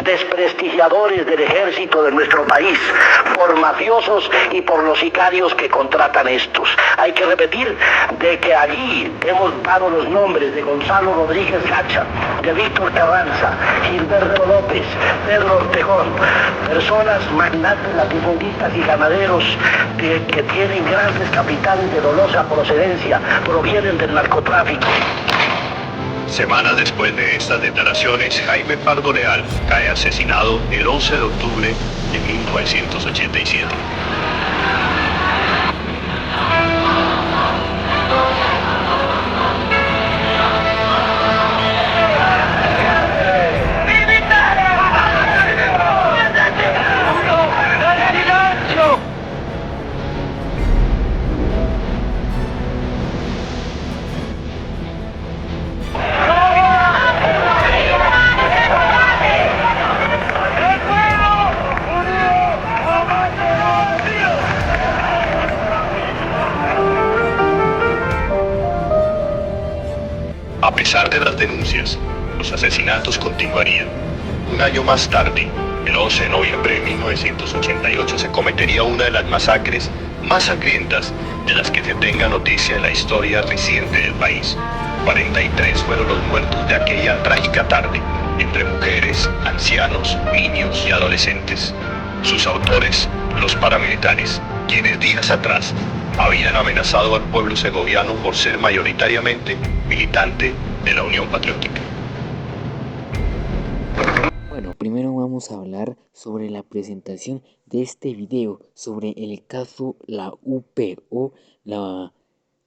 desprestigiadores del ejército de nuestro país, por mafiosos y por los sicarios que contratan estos. Hay que repetir de que allí hemos dado los nombres de Gonzalo Rodríguez Gacha, de Víctor Carranza, Gilberto López, Pedro Ortegón, personas magnates, latifundistas y ganaderos que tienen grandes capitales de dolosa procedencia, provienen del narcotráfico. Semanas después de estas declaraciones, Jaime Pardo Leal cae asesinado el 11 de octubre de 1987. A pesar de las denuncias, los asesinatos continuarían. Un año más tarde, el 11 de noviembre de 1988, se cometería una de las masacres más sangrientas de las que se tenga noticia en la historia reciente del país. 43 fueron los muertos de aquella trágica tarde, entre mujeres, ancianos, niños y adolescentes. Sus autores, los paramilitares, quienes días atrás habían amenazado al pueblo segoviano por ser mayoritariamente militante de la Unión Patriótica. Bueno, primero vamos a hablar sobre la presentación de este video sobre el caso la UP o la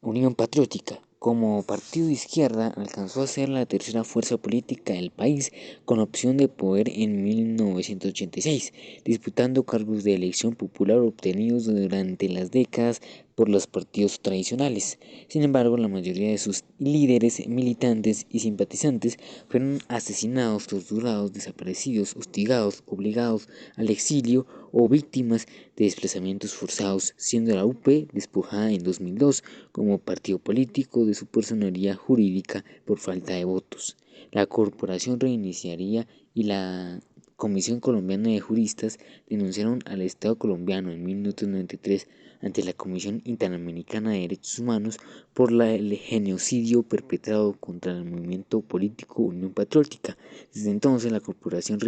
Unión Patriótica. Como partido de izquierda alcanzó a ser la tercera fuerza política del país con opción de poder en 1986, disputando cargos de elección popular obtenidos durante las décadas por los partidos tradicionales. Sin embargo, la mayoría de sus líderes, militantes y simpatizantes fueron asesinados, torturados, desaparecidos, hostigados, obligados al exilio o víctimas de desplazamientos forzados, siendo la UP despojada en 2002 como partido político de su personería jurídica por falta de votos. La corporación reiniciaría y la Comisión Colombiana de Juristas denunciaron al Estado colombiano en 1993 ante la Comisión Interamericana de Derechos Humanos por el genocidio perpetrado contra el movimiento político Unión Patriótica. Desde entonces, la corporación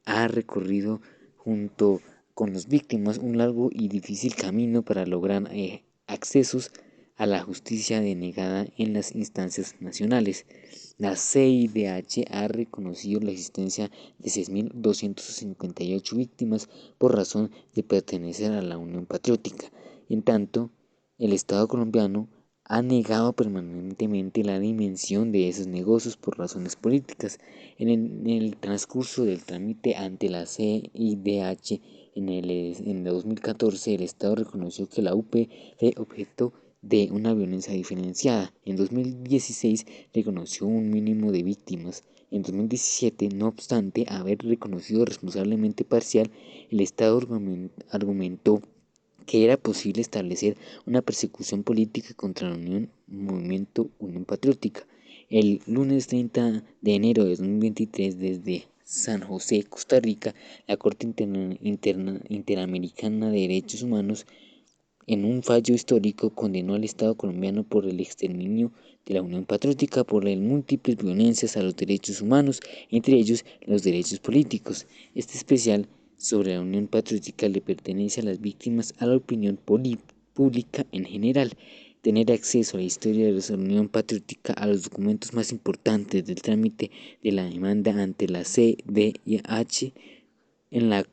ha recorrido junto con las víctimas un largo y difícil camino para lograr accesos a la justicia denegada en las instancias nacionales. La CIDH ha reconocido la existencia de 6.258 víctimas por razón de pertenecer a la Unión Patriótica. En tanto, el Estado colombiano ha negado permanentemente la dimensión de esos negocios por razones políticas. En el transcurso del trámite ante la CIDH en 2014, el Estado reconoció que la UP fue objeto de una violencia diferenciada. En 2016 reconoció un mínimo de víctimas. En 2017, no obstante haber reconocido responsablemente parcial, el Estado argumentó que era posible establecer una persecución política contra el movimiento Unión Patriótica. El lunes 30 de enero de 2023, desde San José, Costa Rica, la Corte Interamericana de Derechos Humanos, en un fallo histórico, condenó al Estado colombiano por el exterminio de la Unión Patriótica por las múltiples violencias a los derechos humanos, entre ellos los derechos políticos. Este especial sobre la Unión Patriótica le pertenece a las víctimas, a la opinión pública en general. Tener acceso a la historia de la Unión Patriótica, a los documentos más importantes del trámite de la demanda ante la CIDH en la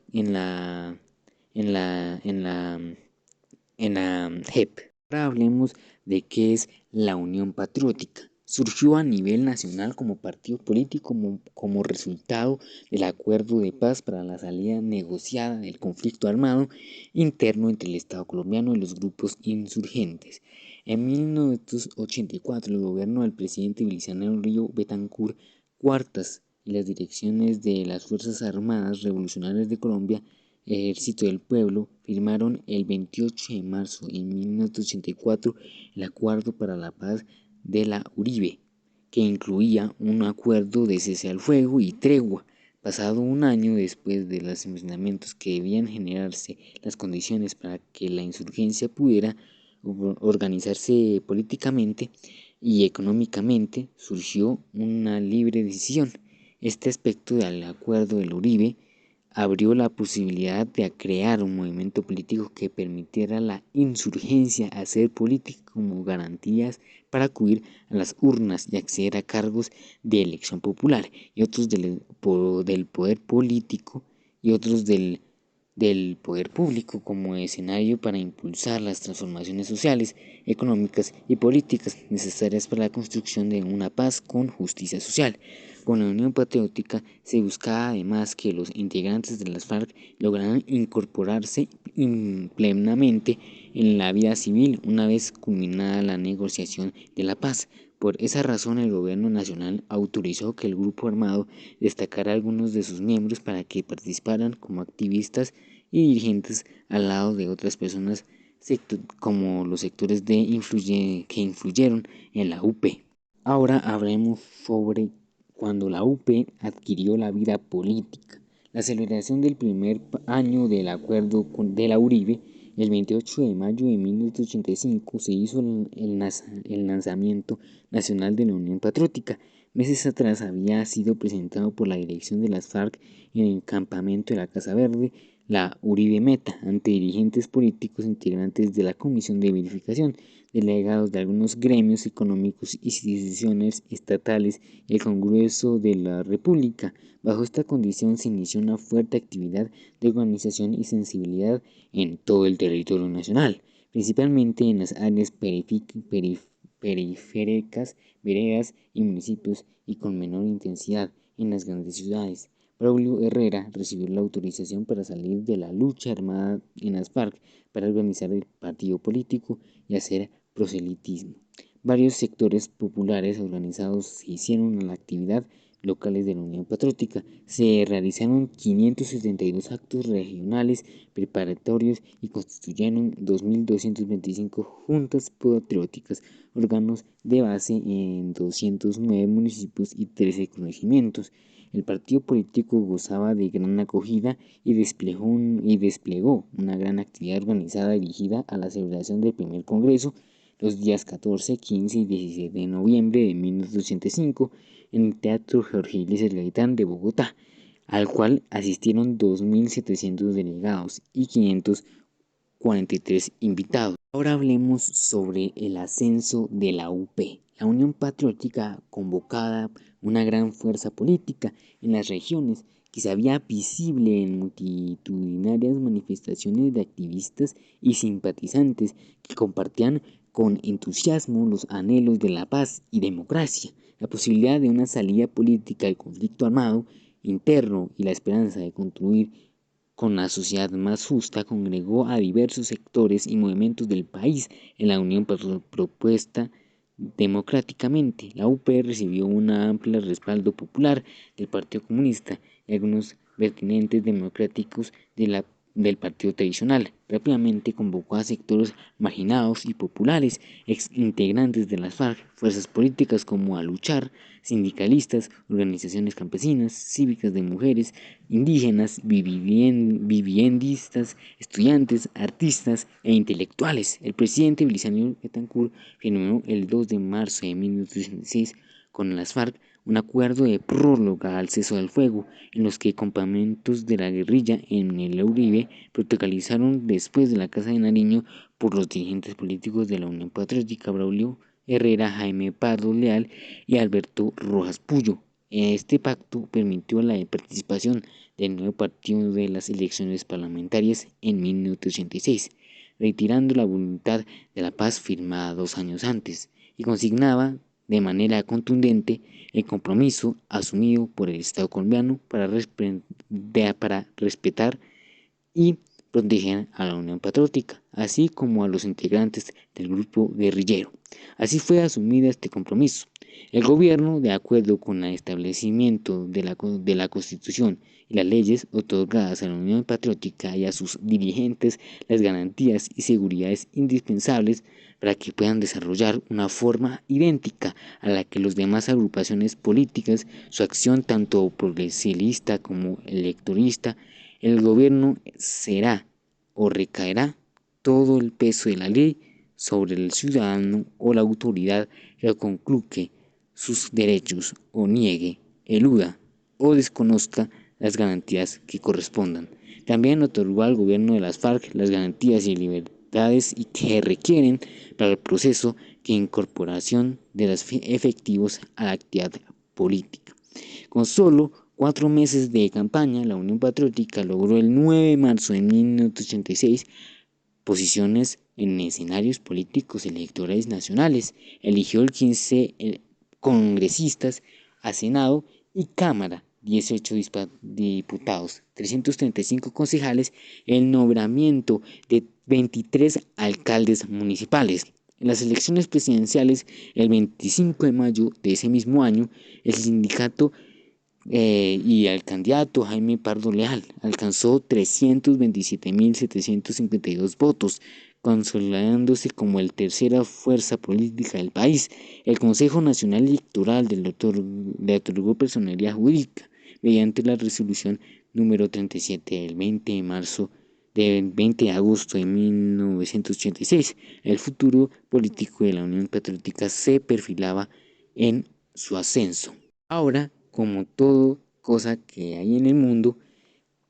JEP. Ahora hablemos de qué es la Unión Patriótica. Surgió a nivel nacional como partido político como resultado del acuerdo de paz para la salida negociada del conflicto armado interno entre el Estado colombiano y los grupos insurgentes. En 1984, el gobierno del presidente Belisario Río Betancur Cuartas y las direcciones de las Fuerzas Armadas Revolucionarias de Colombia, Ejército del Pueblo, firmaron el 28 de marzo de 1984 el Acuerdo para la Paz de la Uribe, que incluía un acuerdo de cese al fuego y tregua Pasado un año después de los enfrentamientos que debían generarse las condiciones para que la insurgencia pudiera organizarse políticamente y económicamente, surgió una libre decisión. Este aspecto del acuerdo del Uribe abrió la posibilidad de crear un movimiento político que permitiera la insurgencia, hacer política como garantías para acudir a las urnas y acceder a cargos de elección popular y otros del poder político y otros del poder público como escenario para impulsar las transformaciones sociales, económicas y políticas necesarias para la construcción de una paz con justicia social. Con la Unión Patriótica se buscaba además que los integrantes de las FARC lograran incorporarse plenamente en la vida civil una vez culminada la negociación de la paz. Por esa razón, el gobierno nacional autorizó que el grupo armado destacara a algunos de sus miembros para que participaran como activistas y dirigentes al lado de otras personas como los sectores que influyeron en la UP. Ahora hablemos sobre cuando la UP adquirió la vida política. La celebración del primer año del acuerdo de la Uribe, el 28 de mayo de 1985, se hizo el lanzamiento nacional de la Unión Patriótica. Meses atrás había sido presentado por la dirección de las FARC en el campamento de la Casa Verde, la Uribe Meta, ante dirigentes políticos integrantes de la Comisión de Verificación, delegados de algunos gremios económicos y instituciones estatales y el Congreso de la República. Bajo esta condición se inició una fuerte actividad de organización y sensibilidad en todo el territorio nacional, principalmente en las áreas periféricas, veredas y municipios, y con menor intensidad en las grandes ciudades. Braulio Herrera recibió la autorización para salir de la lucha armada en las FARC, para organizar el partido político y hacer proselitismo. Varios sectores populares organizados se hicieron a la actividad locales de la Unión Patriótica. Se realizaron 572 actos regionales preparatorios y constituyeron 2.225 juntas patrióticas, órganos de base en 209 municipios y 13 corregimientos. El partido político gozaba de gran acogida y desplegó una gran actividad organizada dirigida a la celebración del primer congreso los días 14, 15 y 17 de noviembre de 1985 en el Teatro Jorge Iglesias Gaitán de Bogotá, al cual asistieron 2.700 delegados y 543 invitados. Ahora hablemos sobre el ascenso de la UP. La Unión Patriótica convocada una gran fuerza política en las regiones que se había visible en multitudinarias manifestaciones de activistas y simpatizantes que compartían con entusiasmo los anhelos de la paz y democracia, la posibilidad de una salida política del conflicto armado interno y la esperanza de construir con la sociedad más justa congregó a diversos sectores y movimientos del país en la unión propuesta democráticamente. La UP recibió un amplio respaldo popular del Partido Comunista y algunos vertientes democráticos del partido tradicional. Rápidamente convocó a sectores marginados y populares, ex integrantes de las FARC, fuerzas políticas como a luchar, sindicalistas, organizaciones campesinas, cívicas de mujeres, indígenas, viviendistas, estudiantes, artistas e intelectuales. El presidente Belisario Betancur firmó el 2 de marzo de 1986 con las FARC un acuerdo de prórroga al cese del fuego, en los que campamentos de la guerrilla en el Uribe protagonizaron después de la Casa de Nariño por los dirigentes políticos de la Unión Patriótica Braulio Herrera, Jaime Pardo Leal y Alberto Rojas Puyo. Este pacto permitió la participación del nuevo partido de las elecciones parlamentarias en 1986, retirando la voluntad de la paz firmada 2 años antes, y consignaba de manera contundente el compromiso asumido por el Estado colombiano para respetar y proteger a la Unión Patriótica, así como a los integrantes del grupo guerrillero. Así fue asumido este compromiso. El gobierno, de acuerdo con el establecimiento de la Constitución y las leyes otorgadas a la Unión Patriótica y a sus dirigentes, las garantías y seguridades indispensables para que puedan desarrollar una forma idéntica a la que las demás agrupaciones políticas, su acción tanto progresista como electorista. El gobierno será o recaerá todo el peso de la ley sobre el ciudadano o la autoridad que conculque sus derechos o niegue, eluda o desconozca las garantías que correspondan. También otorgó al gobierno de las FARC las garantías y libertades y que requieren para el proceso de incorporación de los efectivos a la actividad política. Con solo 4 meses de campaña, la Unión Patriótica logró el 9 de marzo de 1986 posiciones en escenarios políticos electorales nacionales. Eligió el 15 congresistas a Senado y Cámara, 18 diputados, 335 concejales, el nombramiento de 23 alcaldes municipales. En las elecciones presidenciales, el 25 de mayo de ese mismo año, el sindicato y el candidato Jaime Pardo Leal alcanzó 327.752 votos, consolidándose como la tercera fuerza política del país. El Consejo Nacional Electoral le otorgó personalidad jurídica mediante la resolución número 37 del 20 de agosto de 1986. El futuro político de la Unión Patriótica se perfilaba en su ascenso. Ahora, como todo cosa que hay en el mundo,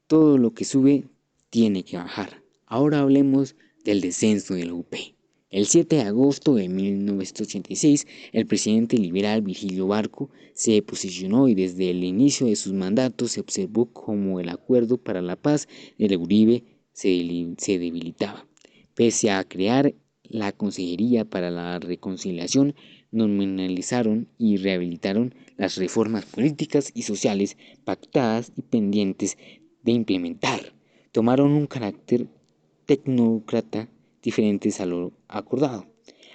todo lo que sube tiene que bajar. Ahora hablemos del descenso de la UP. El 7 de agosto de 1986, el presidente liberal Virgilio Barco se posicionó y desde el inicio de sus mandatos se observó como el acuerdo para la paz de Uribe se debilitaba. Pese a crear la Consejería para la Reconciliación, nominalizaron y rehabilitaron las reformas políticas y sociales pactadas y pendientes de implementar. Tomaron un carácter tecnócrata diferentes a lo acordado.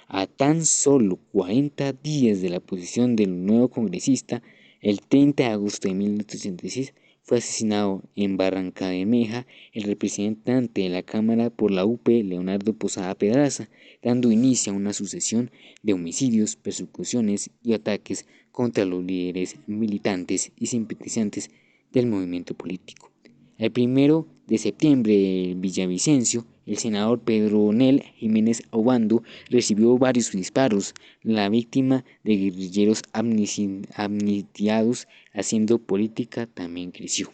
A tan solo 40 días de la posición del nuevo congresista, el 30 de agosto de 1986 fue asesinado en Barrancabermeja el representante de la Cámara por la UP, Leonardo Posada Pedraza, dando inicio a una sucesión de homicidios, persecuciones y ataques contra los líderes militantes y simpatizantes del movimiento político. El 1 de septiembre en Villavicencio, el senador Pedro Onel Jiménez Obando recibió varios disparos. La víctima de guerrilleros amnistiados haciendo política también creció,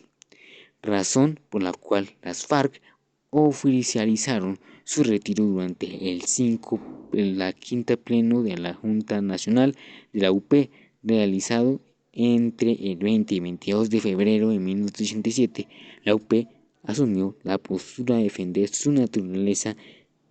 razón por la cual las FARC oficializaron su retiro durante el quinta pleno de la Junta Nacional de la UP, realizado entre el 20 y 22 de febrero de 1987. La UP asumió la postura de defender su naturaleza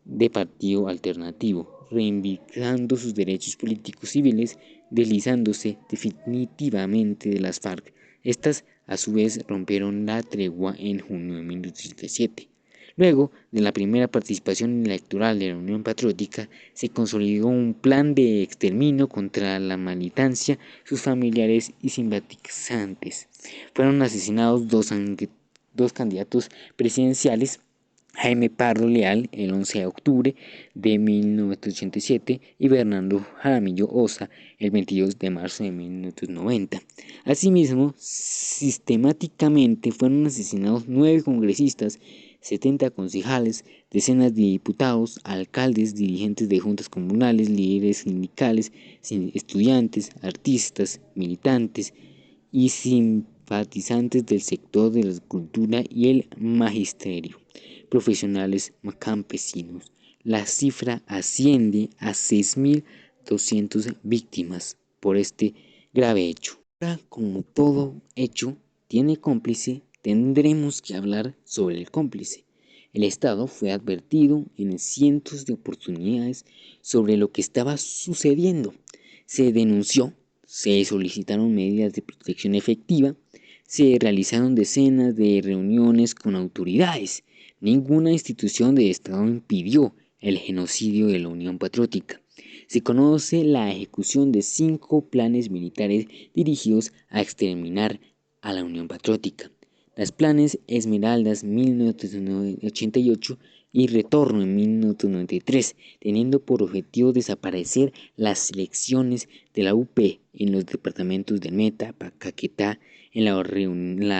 de partido alternativo, reivindicando sus derechos políticos civiles, deslizándose definitivamente de las FARC. Estas, a su vez, rompieron la tregua en junio de 1987. Luego de la primera participación electoral de la Unión Patriótica, se consolidó un plan de exterminio contra la militancia, sus familiares y simpatizantes. Fueron asesinados dos candidatos presidenciales, Jaime Pardo Leal el 11 de octubre de 1987 y Bernardo Jaramillo Ossa el 22 de marzo de 1990. Asimismo, sistemáticamente fueron asesinados 9 congresistas, 70 concejales, decenas de diputados, alcaldes, dirigentes de juntas comunales, líderes sindicales, estudiantes, artistas, militantes y simpatizantes del sector de la cultura y el magisterio, profesionales campesinos. La cifra asciende a 6.200 víctimas por este grave hecho. Ahora, como todo hecho tiene cómplice, tendremos que hablar sobre el cómplice. El Estado fue advertido en cientos de oportunidades sobre lo que estaba sucediendo. Se denunció, se solicitaron medidas de protección efectiva, se realizaron decenas de reuniones con autoridades. Ninguna institución de Estado impidió el genocidio de la Unión Patriótica. Se conoce la ejecución de 5 planes militares dirigidos a exterminar a la Unión Patriótica. Los planes Esmeraldas 1988 y Retorno en 1993, teniendo por objetivo desaparecer las selecciones de la UP en los departamentos de Meta, Caquetá, en la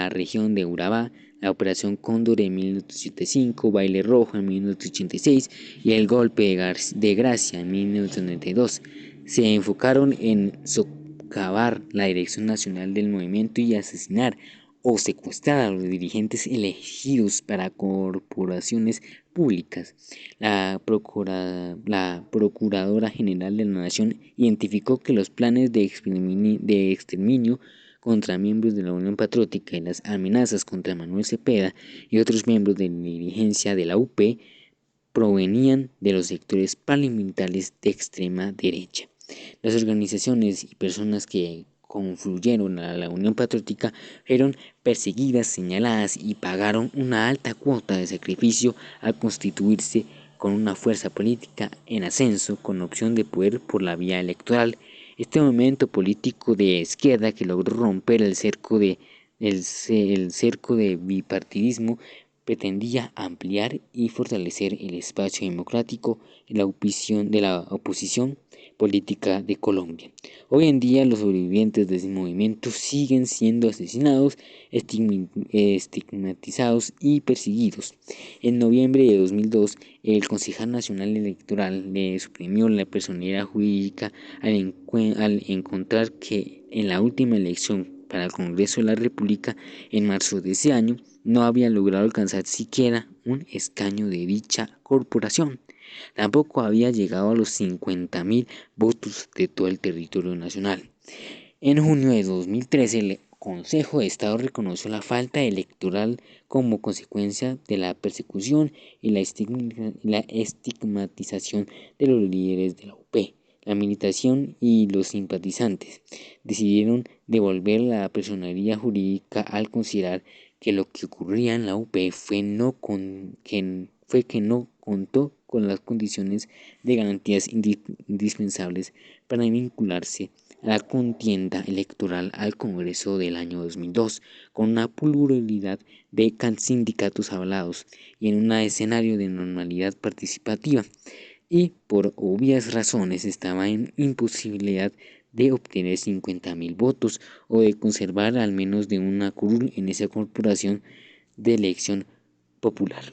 región de Urabá, la Operación Cóndor en 1985, Baile Rojo en 1986 y el Golpe de Gracia en 1992. Se enfocaron en socavar la dirección nacional del movimiento y asesinar o secuestrar a los dirigentes elegidos para corporaciones públicas. La Procuradora General de la Nación identificó que los planes de exterminio contra miembros de la Unión Patriótica y las amenazas contra Manuel Cepeda y otros miembros de la dirigencia de la UP provenían de los sectores paramilitares de extrema derecha. Las organizaciones y personas que confluyeron a la Unión Patriótica fueron perseguidas, señaladas y pagaron una alta cuota de sacrificio al constituirse con una fuerza política en ascenso con opción de poder por la vía electoral. Este movimiento político de izquierda que logró romper el cerco de bipartidismo pretendía ampliar y fortalecer el espacio democrático de la oposición política de Colombia. Hoy en día los sobrevivientes de ese movimiento siguen siendo asesinados, estigmatizados y perseguidos. En noviembre de 2002, el Consejo Nacional Electoral le suprimió la personería jurídica al encontrar que en la última elección para el Congreso de la República en marzo de ese año no había logrado alcanzar siquiera un escaño de dicha corporación. Tampoco había llegado a los 50.000 votos de todo el territorio nacional. En junio de 2013, el Consejo de Estado reconoció la falta electoral como consecuencia de la persecución y la estigmatización de los líderes de la UP. La militación y los simpatizantes decidieron devolver la personería jurídica al considerar que lo que ocurría en la UP fue que no contó con las condiciones de garantías indispensables para vincularse a la contienda electoral al Congreso del año 2002, con una pluralidad de sindicatos hablados y en un escenario de normalidad participativa, y por obvias razones estaba en imposibilidad de obtener 50.000 votos o de conservar al menos de una curul en esa corporación de elección popular.